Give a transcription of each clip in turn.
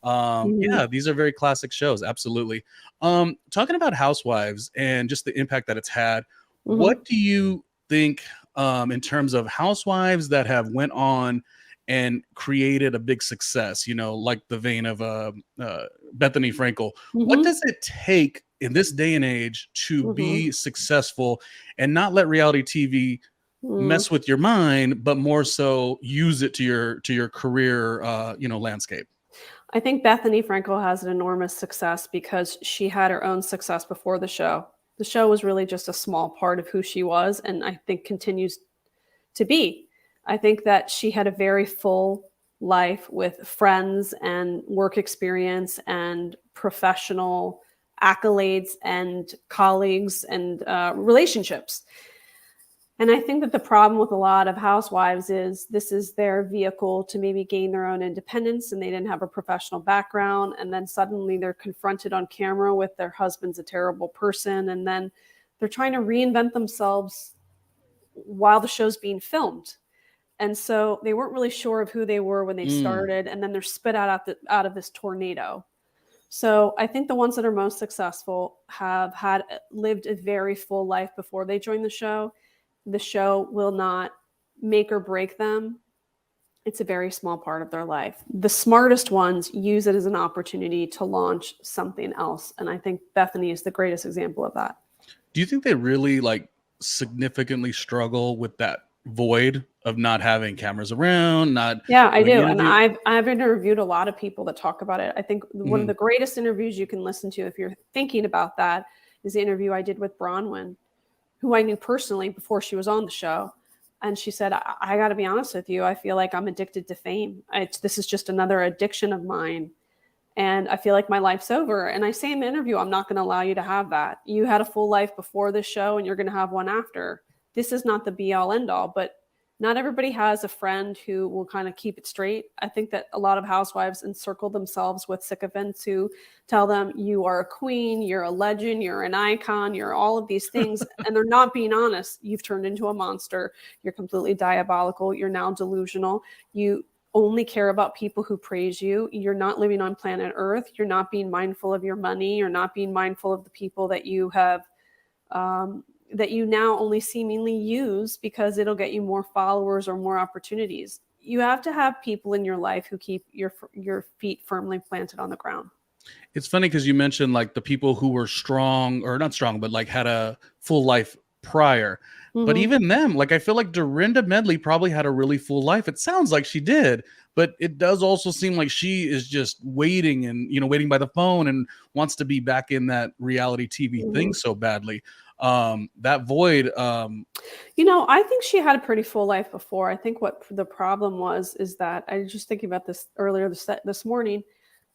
Mhm. Yeah, these are very classic shows. Absolutely. Talking about Housewives and just the impact that it's had, Mhm. what do you think in terms of housewives that have went on and created a big success, like the vein of Bethany Frankel? What Mhm. does it take in this day and age to Mhm. be successful and not let reality TV Mm. mess with your mind, but more so use it to your career, landscape? I think Bethany Frankel has an enormous success because she had her own success before the show. The show was really just a small part of who she was, and I think continues to be. I think that she had a very full life with friends and work experience and professional accolades and colleagues and relationships. And I think that the problem with a lot of housewives is this is their vehicle to maybe gain their own independence, and they didn't have a professional background. And then suddenly they're confronted on camera with their husband's a terrible person. And then they're trying to reinvent themselves while the show's being filmed. And so they weren't really sure of who they were when they Mm. started. And then they're spit out of this tornado. So I think the ones that are most successful have had lived a very full life before they joined the show. The show will not make or break them. It's a very small part of their life. The smartest ones use it as an opportunity to launch something else. And I think Bethany is the greatest example of that. Do you think they really like significantly struggle with that void of not having cameras around, not Yeah, I doing do. And interview? I've interviewed a lot of people that talk about it. I think one of Mhm. the greatest interviews you can listen to if you're thinking about that is the interview I did with Bronwyn, who I knew personally before she was on the show. And she said, I got to be honest with you. I feel like I'm addicted to fame. This is just another addiction of mine. And I feel like my life's over. And I say in the interview, I'm not going to allow you to have that. You had a full life before this show and you're going to have one after. This is not the be all end all, but not everybody has a friend who will kind of keep it straight. I think that a lot of housewives encircle themselves with sycophants who tell them you are a queen, you're a legend, you're an icon, you're all of these things. And they're not being honest. You've turned into a monster. You're completely diabolical. You're now delusional. You only care about people who praise you. You're not living on planet Earth. You're not being mindful of your money. You're not being mindful of the people that you have that you now only seemingly use because it'll get you more followers or more opportunities. You have to have people in your life who keep your feet firmly planted on the ground. It's funny because you mentioned like the people who were strong or not strong, but like had a full life prior. But Mm-hmm. even them, like I feel like Dorinda Medley probably had a really full life. It sounds like she did, but it does also seem like she is just waiting and waiting by the phone and wants to be back in that reality TV thing Mm-hmm. so badly. That void. I think she had a pretty full life before. I think what the problem was is that I was just thinking about this earlier this morning.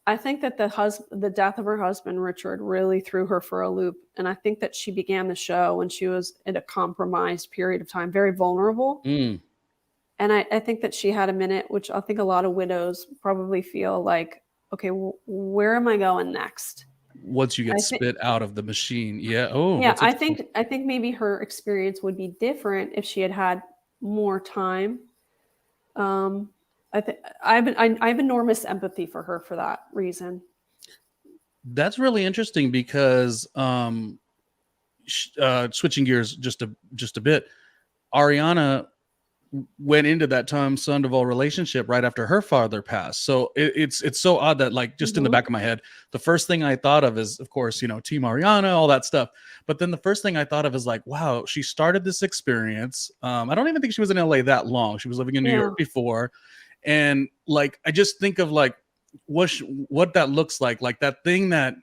I think that the death of her husband Richard really threw her for a loop, and I think that she began the show when she was in a compromised period of time, very vulnerable. Mm, And I think that she had a minute, which I think a lot of widows probably feel like, okay, where am I going next? once you get I think, spit out of the machine, yeah. Oh, yeah, that's I interesting. think I think maybe her experience would be different if she had had more time. Um, I think I have enormous empathy for her for that reason. That's really interesting because switching gears just a bit, Ariana went into that Tom Sandoval relationship right after her father passed. So it's so odd that like just in the Hmm. back of my head, the first thing I thought of is of course Team Ariana, all that stuff. But then the first thing I thought of is like, wow, she started this experience. I don't even think she was in LA that long. She was living in New Yeah. York before, and like I just think of like what that looks like that thing that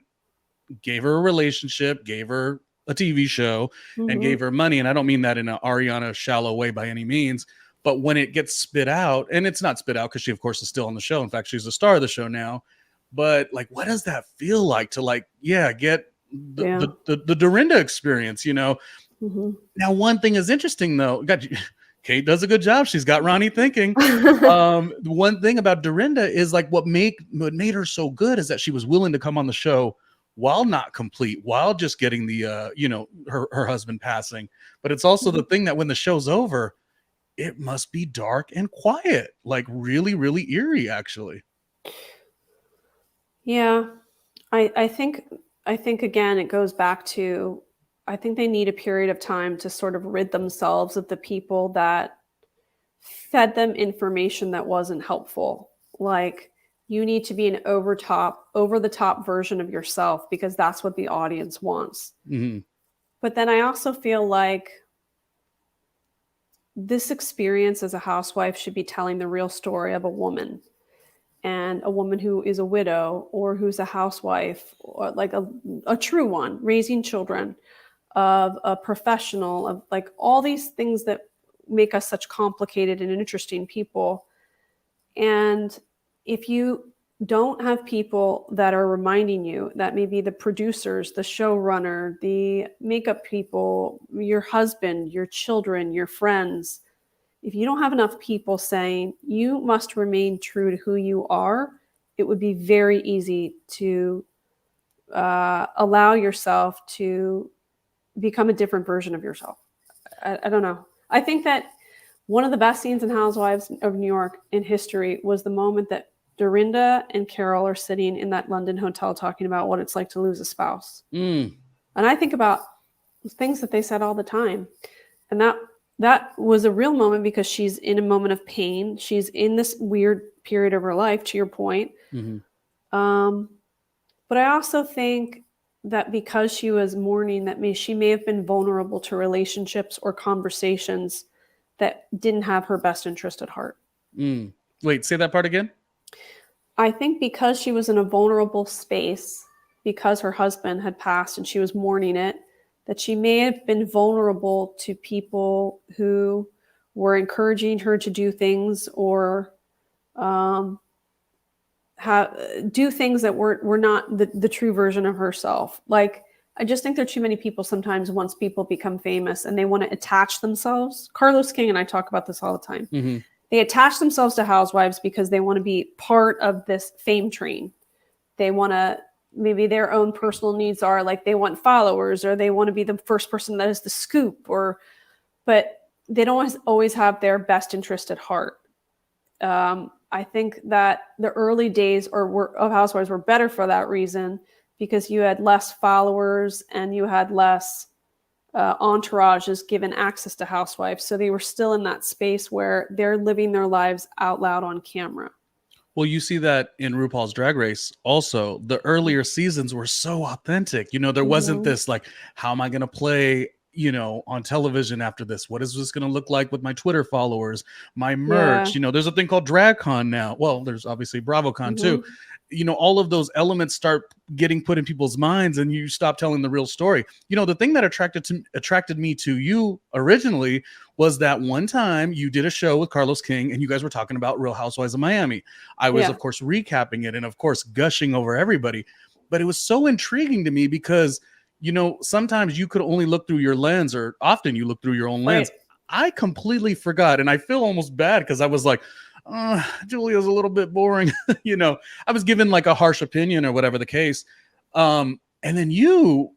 gave her a relationship, gave her a TV show, and Hmm. gave her money. And I don't mean that in an Ariana shallow way by any means. But when it gets spit out, and it's not spit out because she, of course, is still on the show. In fact, she's the star of the show now. But like, what does that feel like to like, yeah, get Yeah. the Dorinda experience? Hmm. Now, one thing is interesting though. God, Kate does a good job. She's got Ronnie thinking. One thing about Dorinda is like what made her so good is that she was willing to come on the show while not complete, while just getting the her husband passing. But it's also the thing that when the show's over, it must be dark and quiet, like really, really eerie, actually. Yeah. I think again it goes back to, I think they need a period of time to sort of rid themselves of the people that fed them information that wasn't helpful. Like, you need to be an over the top version of yourself because that's what the audience wants. Hmm. But then I also feel like this experience as a housewife should be telling the real story of a woman, and a woman who is a widow or who's a housewife, or like a true one, raising children, of a professional, of like all these things that make us such complicated and interesting people. And if you don't have people that are reminding you, that maybe the producers, the showrunner, the makeup people, your husband, your children, your friends, if you don't have enough people saying you must remain true to who you are, it would be very easy to allow yourself to become a different version of yourself. I don't know. I think that one of the best scenes in Housewives of New York in history was the moment that Dorinda and Carol are sitting in that London hotel talking about what it's like to lose a spouse. Mm. And I think about things that they said all the time. And that was a real moment because she's in a moment of pain. She's in this weird period of her life, to your point. Hmm. Um, but I also think that because she was mourning, she may have been vulnerable to relationships or conversations that didn't have her best interest at heart. Mm. Wait, say that part again. I think because she was in a vulnerable space, because her husband had passed and she was mourning it, that she may have been vulnerable to people who were encouraging her to do things, or um, do things that were not the true version of herself. Like, I just think there are too many people sometimes, once people become famous and they want to attach themselves. Carlos King and I talk about this all the time. Hmm. They attach themselves to housewives because they want to be part of this fame train. They want to, maybe their own personal needs are like they want followers, or they want to be the first person that is the scoop, but they don't always have their best interest at heart. I think that the early days of Housewives were better for that reason, because you had less followers and you had less entourages given access to Housewives. So they were still in that space where they're living their lives out loud on camera. Well, you see that in RuPaul's Drag Race also. The earlier seasons were so authentic. There wasn't Mm-hmm. this like, how am I going to play, on television after this? What is this going to look like with my Twitter followers, my Yeah. merch? There's a thing called DragCon now. Well, there's obviously BravoCon too. Mm-hmm. All of those elements start getting put in people's minds and you stop telling the real story. The thing that attracted me to you originally was that one time you did a show with Carlos King and you guys were talking about Real Housewives of Miami. I was, Yeah. of course, recapping it and, of course, gushing over everybody. But it was so intriguing to me because, sometimes you could only look through your lens, or often you look through your own Right. lens. I completely forgot. And I feel almost bad because I was like, Julia's a little bit boring. I was given like a harsh opinion or whatever the case. And then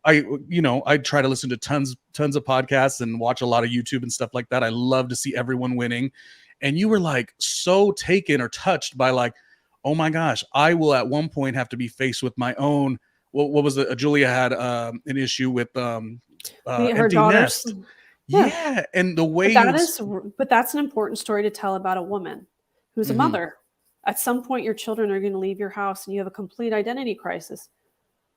I try to listen to tons of podcasts and watch a lot of YouTube and stuff like that. I love to see everyone winning. And you were like so taken or touched by like, oh my gosh, I will at one point have to be faced with my own. What was it? Julia had an issue with Her empty daughters. nest. Yeah. Yeah, and the way But you that's an important story to tell about a woman who's a Mhm. mother. At some point, your children are going to leave your house and you have a complete identity crisis.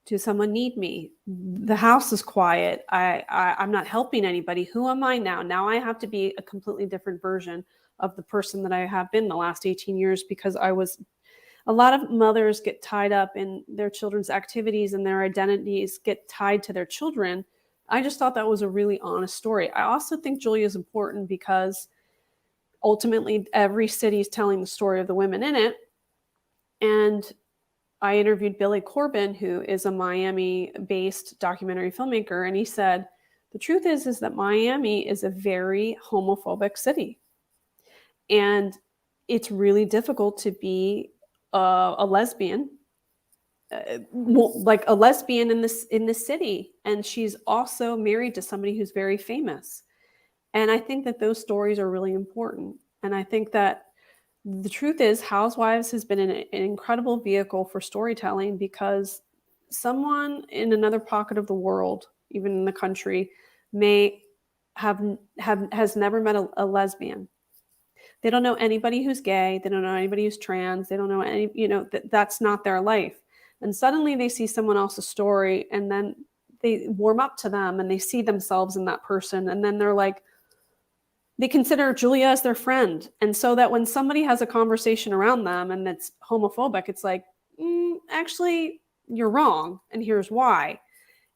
Does someone need me? The house is quiet. I'm not helping anybody. Who am I now? Now I have to be a completely different version of the person that I have been the last 18 years, because a lot of mothers get tied up in their children's activities and their identities get tied to their children. I just thought that was a really honest story. I also think Julia is important because ultimately every city is telling the story of the women in it. And I interviewed Billy Corbin, who is a Miami-based documentary filmmaker, and he said, the truth is that Miami is a very homophobic city. And it's really difficult to be a lesbian, like a lesbian in this city. And she's also married to somebody who's very famous. And I think that those stories are really important. And I think that The truth is, Housewives has been an incredible vehicle for storytelling because someone in another pocket of the world, even in the country, may has never met a lesbian. They don't know anybody who's gay. They don't know anybody who's trans. They don't know any, that's not their life. And suddenly they see someone else's story, and then they warm up to them and they see themselves in that person. And then they're like, they consider Julia as their friend. And so that when somebody has a conversation around them and it's homophobic, it's like, actually, you're wrong. And here's why.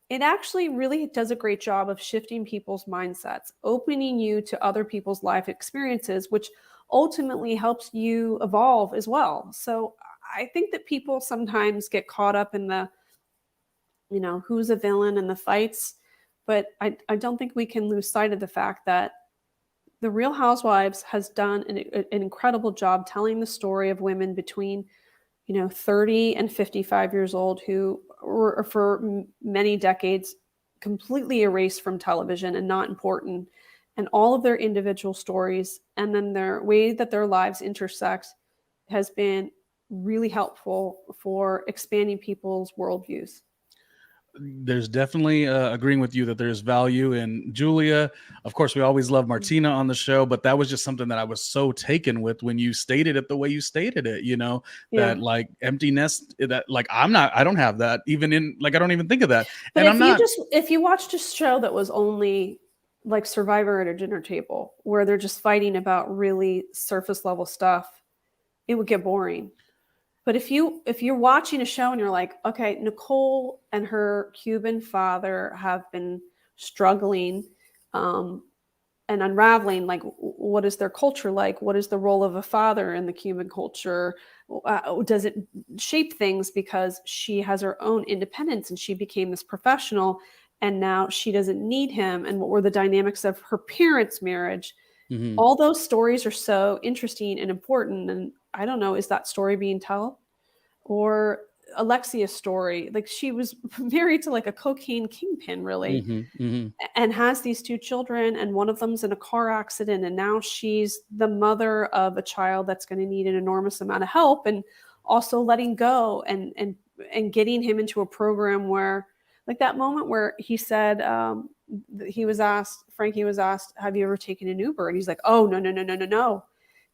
It actually really does a great job of shifting people's mindsets, opening you to other people's life experiences, which ultimately helps you evolve as well. So I think that people sometimes get caught up in the, who's a villain and the fights. But I don't think we can lose sight of the fact that the Real Housewives has done an incredible job telling the story of women between, 30 and 55 years old who were for many decades completely erased from television and not important, and all of their individual stories and then their way that their lives intersect has been really helpful for expanding people's worldviews. There's definitely agreeing with you that there's value in Julia. Of course, we always love Martina on the show, but that was just something that I was so taken with when you stated it the way you stated it, that like empty nest, that like I don't have that even in, like, I don't even think of that. But and if you watched a show that was only like Survivor at a dinner table where they're just fighting about really surface level stuff, it would get boring. But if you're watching a show and you're like, okay, Nicole and her Cuban father have been struggling and unraveling, like, what is their culture like? What is the role of a father in the Cuban culture? Does it shape things because she has her own independence and she became this professional and now she doesn't need him? And what were the dynamics of her parents' marriage? Mm-hmm. All those stories are so interesting and important. And I don't know, is that story being told? Or Alexia's story, like she was married to like a cocaine kingpin, really, and has these two children, and one of them's in a car accident, and now she's the mother of a child that's going to need an enormous amount of help, and also letting go and getting him into a program where, like that moment where he said, Frankie was asked, have you ever taken an Uber? And he's like, oh, no.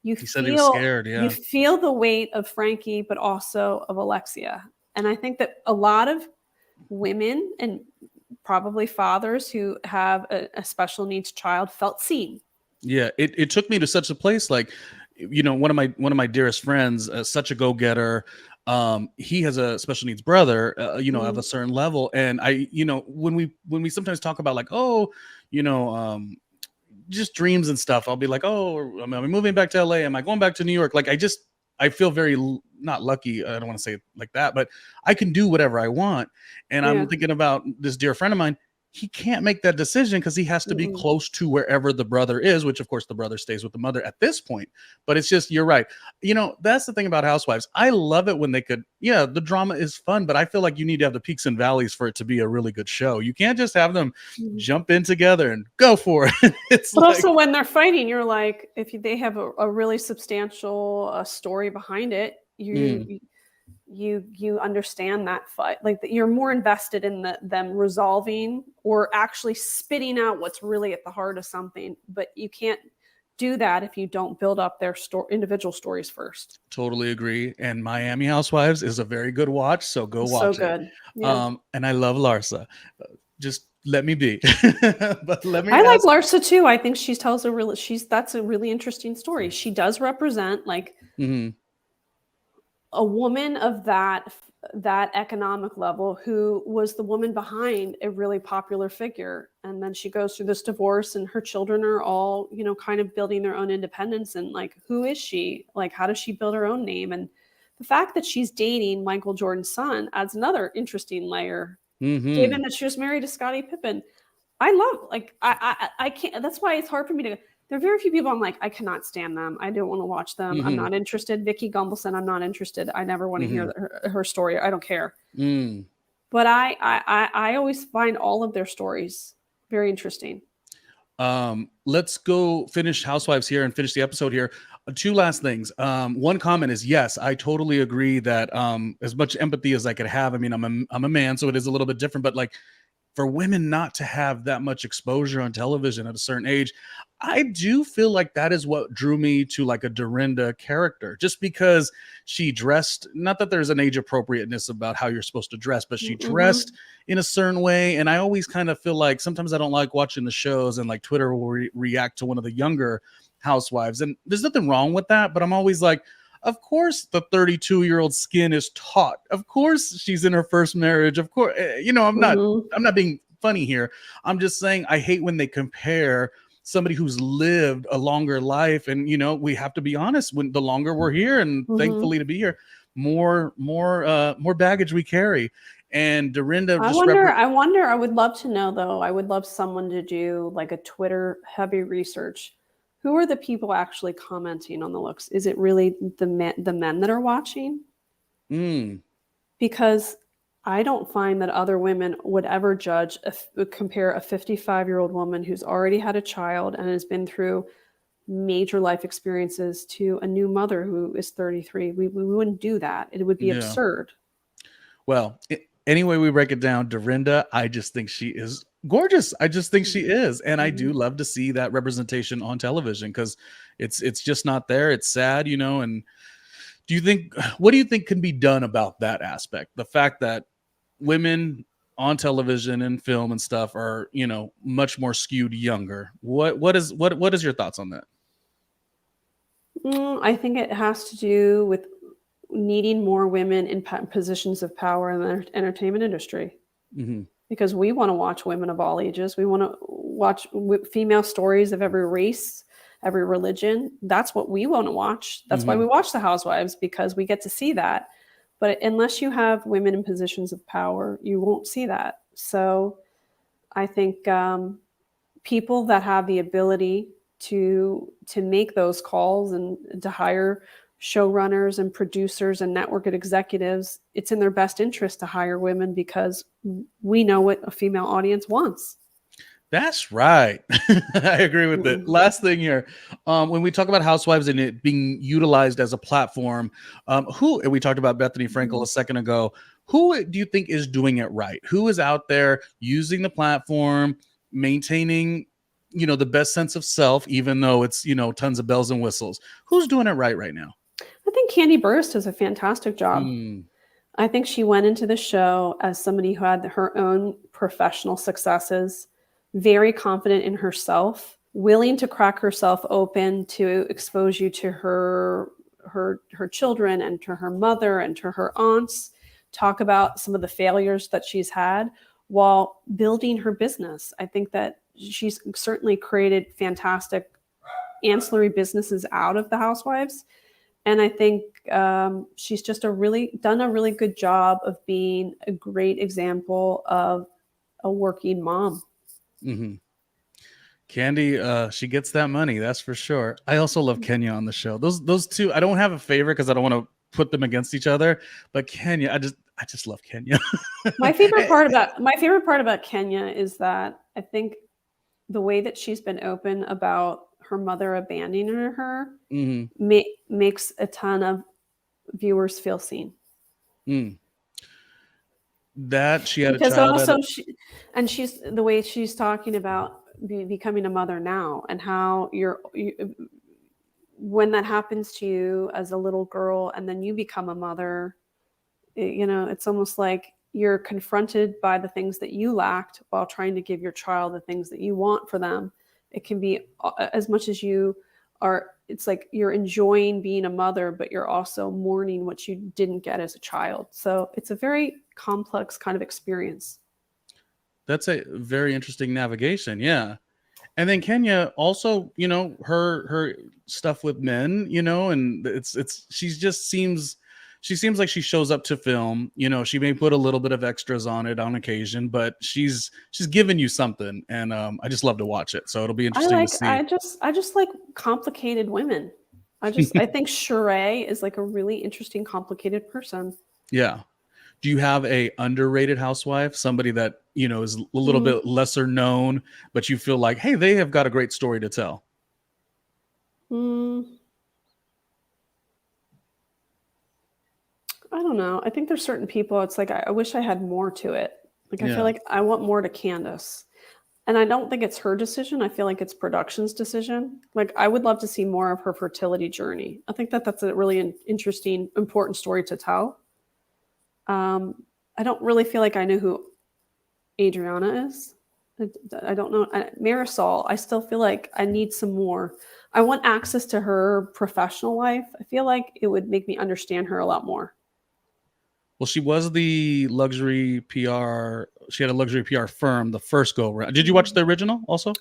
He said he was scared. Yeah. You feel the weight of Frankie, but also of Alexia. And I think that a lot of women and probably fathers who have a special needs child felt seen. Yeah, it took me to such a place, like, one of my dearest friends, such a go-getter. He has a special needs brother, of a certain level. And when we sometimes talk about like, just dreams and stuff, I'll be like, oh, am I moving back to LA? Am I going back to New York? Like, I feel very not lucky. I don't want to say it like that, but I can do whatever I want. And I'm thinking about this dear friend of mine. He can't make that decision because he has to be close to wherever the brother is, which of course the brother stays with the mother at this point. But it's just, you're right. That's the thing about Housewives. I love it when they could, the drama is fun, but I feel like you need to have the peaks and valleys for it to be a really good show. You can't just have them jump in together and go for it. But also when they're fighting, you're like, if they have a really substantial story behind it, you understand that fight, like you're more invested in them resolving or actually spitting out what's really at the heart of something. But you can't do that if you don't build up their individual stories first. Totally agree. And Miami Housewives is a very good watch, so go watch it. Yeah. And I love Larsa. Just let me be. But I like Larsa too. I think that's a really interesting story. She does represent like a woman of that economic level who was the woman behind a really popular figure. And then she goes through this divorce and her children are all, kind of building their own independence. And like, who is she? Like, how does she build her own name? And the fact that she's dating Michael Jordan's son adds another interesting layer, given that she was married to Scottie Pippen. I love, like, I can't, that's why it's hard for me to, there are very few people I'm like, I cannot stand them. I don't want to watch them. I'm not interested. Vicky Gumbelson, I'm not interested. I never want to hear her story. I don't care. But I always find all of their stories very interesting. Let's go finish Housewives here and finish the episode here. Two last things. One comment is, yes, I totally agree that as much empathy as I could have. I mean, I'm a man, so it is a little bit different, but like for women not to have that much exposure on television at a certain age, I do feel like that is what drew me to like a Dorinda character, just because she dressed, not that there's an age appropriateness about how you're supposed to dress, but she dressed Mm-hmm. in a certain way. And I always kind of feel like sometimes I don't like watching the shows and like Twitter will react to one of the younger housewives. And there's nothing wrong with that, but I'm always like, of course the 32-year-old skin is taut. Of course she's in her first marriage. Of course, Mm-hmm. I'm not being funny here. I'm just saying I hate when they compare somebody who's lived a longer life. And we have to be honest, when the longer we're here, and Mm-hmm. thankfully to be here, more baggage we carry. And Dorinda I just wonder, I wonder, I would love to know though. I would love someone to do like a Twitter heavy research. Who are the people actually commenting on the looks? Is it really the men that are watching? mm, Because I don't find that other women would ever compare a 55-year-old woman who's already had a child and has been through major life experiences to a new mother who is 33. We wouldn't do that. It would be yeah. absurd. Well, anyway, we break it down. Dorinda, I just think she is gorgeous. I just think she is, and I Mhm. do love to see that representation on television because it's just not there. It's sad, And what do you think can be done about that aspect? The fact that women on television and film and stuff are, much more skewed younger. What is your thoughts on that? I think it has to do with needing more women in positions of power in the entertainment industry Hmm. because we want to watch women of all ages. We want to watch female stories of every race, every religion. That's what we want to watch. That's why we Hmm. watch The Housewives, because we get to see that. But unless you have women in positions of power, you won't see that. So I think people that have the ability to make those calls and to hire showrunners and producers and network executives, it's in their best interest to hire women because we know what a female audience wants. That's right. I agree with it. Mm-mm. Last thing here, when we talk about Housewives and it being utilized as a platform, and we talked about Bethany Frankel a second ago, who do you think is doing it right? Who is out there using the platform, maintaining, the best sense of self, even though it's, tons of bells and whistles? Who's doing it right now? I think Candy Burst does a fantastic job. Hmm. I think she went into the show as somebody who had her own professional successes, very confident in herself, willing to crack herself open to expose you to her children and to her mother and to her aunts, talk about some of the failures that she's had while building her business. I think that she's certainly created fantastic ancillary businesses out of the Housewives, and I think she's just done a really good job of being a great example of a working mom. Hmm. Candy, she gets that money, that's for sure. I also love Kenya on the show. Those two, I don't have a favorite because I don't want to put them against each other. But Kenya, I just love Kenya. My favorite part about Kenya is that I think the way that she's been open about her mother abandoning her Hmm. makes a ton of viewers feel seen. Mm. That she had a Because child at also she's the way she's talking about becoming a mother now and how when that happens to you as a little girl and then you become a mother, it's almost like you're confronted by the things that you lacked while trying to give your child the things that you want for them. It can be as much as you are, it's like you're enjoying being a mother, but you're also mourning what you didn't get as a child. So it's a very complex kind of experience. That's a very interesting navigation. Yeah. And then Kenya also, her stuff with men, and she seems like she shows up to film. She may put a little bit of extras on it on occasion, but she's giving you something, and I just love to watch it. So it'll be I interesting to like see. I just like complicated women. I think Sheree is like a really interesting, complicated person. Yeah. Do you have a underrated housewife, somebody that is a little Mm, bit lesser known, but you feel like, hey, they have got a great story to tell? mm. I don't know. I think there's certain people, it's like, I wish I had more to it. Like, I feel Yeah. like I want more to Candace. And I don't think it's her decision. I feel like it's production's decision. Like, I would love to see more of her fertility journey. I think that that's a really interesting, important story to tell. I don't really feel like I knew who Adriana is. I don't know. Marisol, I still feel like I need some more. I want access to her professional life. I feel like it would make me understand her a lot more. Well, she was the luxury PR. She had a luxury PR firm the first go around. Did you watch the original also?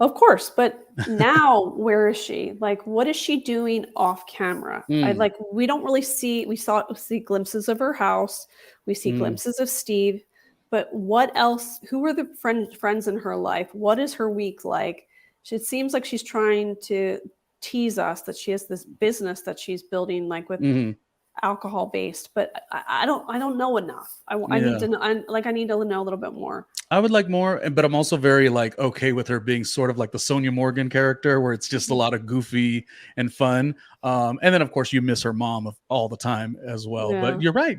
Of course, but now where is she? Like, what is she doing off camera? Mm, We don't really see. We see glimpses of her house. We see mm. glimpses of Steve, but what else? Who are the friends in her life? What is her week like? It seems like she's trying to tease us that she has this business that she's building, like with Mhm. alcohol based. But I don't know enough. I need Yeah. to know. I need to know a little bit more. I would like more, but I'm also very like okay with her being sort of like the Sonia Morgan character, where it's just a lot of goofy and fun. And then of course you miss her mom all the time as well. But Yeah. you're right.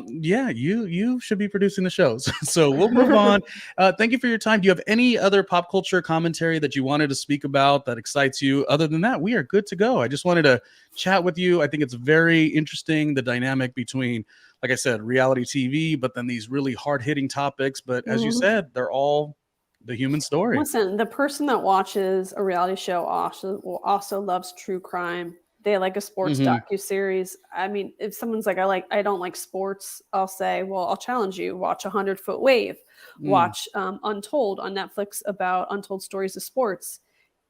Yeah, you should be producing the shows. So we'll move on. Thank you for your time. Do you have any other pop culture commentary that you wanted to speak about that excites you? Other than that, we are good to go. I just wanted to chat with you. I think it's very interesting the dynamic between, like I said, reality TV, but then these really hard hitting topics. But as you Mhm. said, they're all the human story. Listen, the person that watches a reality show also loves true crime. They like a sports Hmm. docu-series. I mean, if someone's like, I don't like sports, I'll say, well, I'll challenge you. Watch 100 Foot Wave. Mm. Watch Untold on Netflix about untold stories of sports.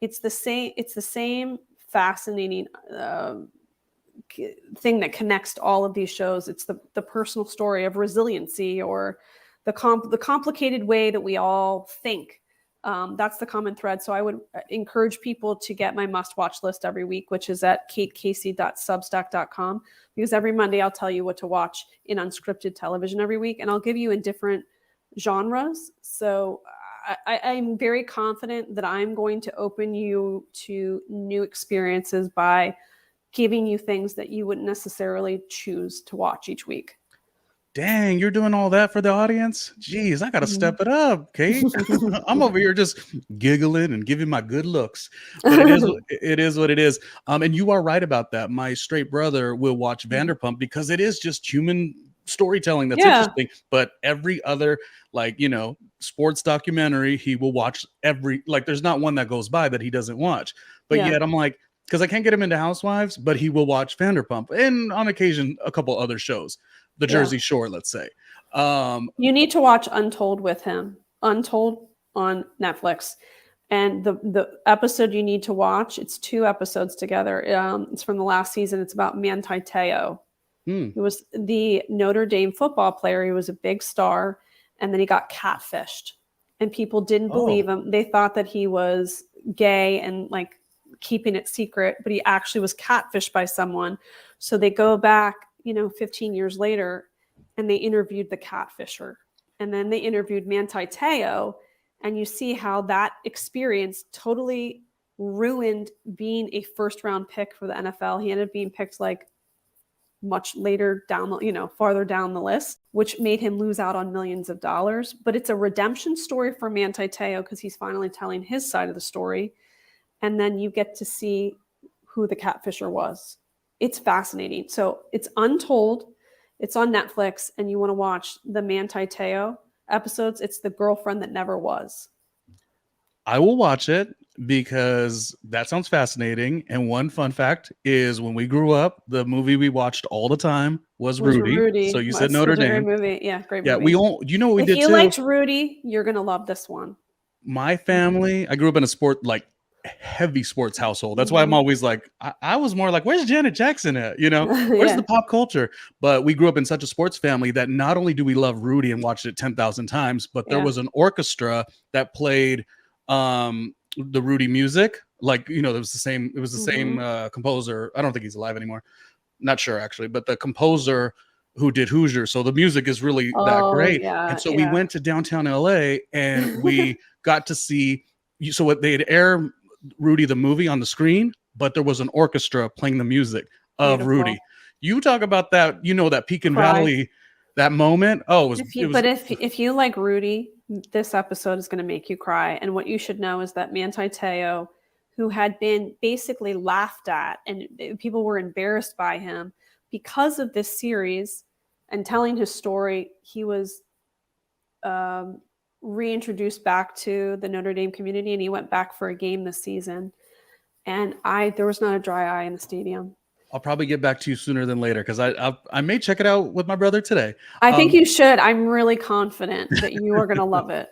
It's the same. It's the same fascinating thing that connects all of these shows. It's the personal story of resiliency, or the complicated way that we all think. That's the common thread. So I would encourage people to get my must watch list every week, which is at katecasey.substack.com, because every Monday I'll tell you what to watch in unscripted television every week, and I'll give you in different genres. So I'm very confident that I'm going to open you to new experiences by giving you things that you wouldn't necessarily choose to watch each week. Dang, you're doing all that for the audience? Jeez, I gotta step it up, Kate. I'm over here just giggling and giving my good looks, but it is what it is. And you are right about that. My straight brother will watch Vanderpump because it is just human storytelling that's Yeah. interesting. But every other, like, sports documentary, he will watch every, like, there's not one that goes by that he doesn't watch. But Yeah. yet I'm like, because I can't get him into Housewives, but he will watch Vanderpump and on occasion a couple other shows, the Yeah. Jersey Shore, let's say. You need to watch Untold with him. Untold on Netflix. And the episode you need to watch, it's 2 episodes together. It's from the last season. It's about Manti Te'o. Hmm. He was the Notre Dame football player. He was a big star, and then he got catfished. And people didn't Oh, believe him. They thought that he was gay and like keeping it secret, but he actually was catfished by someone. So they go back, 15 years later, and they interviewed the catfisher. And then they interviewed Manti Te'o, and you see how that experience totally ruined being a first round pick for the NFL. He ended up being picked like much later down the, farther down the list, which made him lose out on millions of dollars. But it's a redemption story for Manti Te'o because he's finally telling his side of the story. And then you get to see who the catfisher was. It's fascinating. So it's Untold. It's on Netflix, and you want to watch the Manti Te'o episodes. It's the girlfriend that never was. I will watch it because that sounds fascinating. And one fun fact is when we grew up, the movie we watched all the time was Rudy. So you Well, said it's Notre such a great Dame. movie. Yeah, great Yeah, movie. you know what we If did you too? liked Rudy, you're gonna love this one. My family, I grew up in a heavy sports household. That's why I'm Mhm. always like, I was more like, where's Janet Jackson at? Where's the Yeah, pop culture? But we grew up in such a sports family that not only do we love Rudy and watched it 10,000 times, but there yeah. was an orchestra that played the Rudy music. Like, it was the same Mhm. composer. I don't think he's alive anymore. Not sure actually, but the composer who did Hoosier. So the music is really that Oh, great. And yeah, so we yeah. went to downtown LA and we got to see, so what they'd air Rudy the movie on the screen, but there was an orchestra playing the music of Beautiful. Rudy. You talk about that, that Pekin Cry. Valley, that moment. Oh, if you like Rudy, this episode is going to make you cry. And what you should know is that Manti Te'o, who had been basically laughed at and people were embarrassed by him because of this series and telling his story, he was reintroduced back to the Notre Dame community, and he went back for a game this season. And there was not a dry eye in the stadium. I'll probably get back to you sooner than later because I may check it out with my brother today. I think you should. I'm really confident that you are going to love it.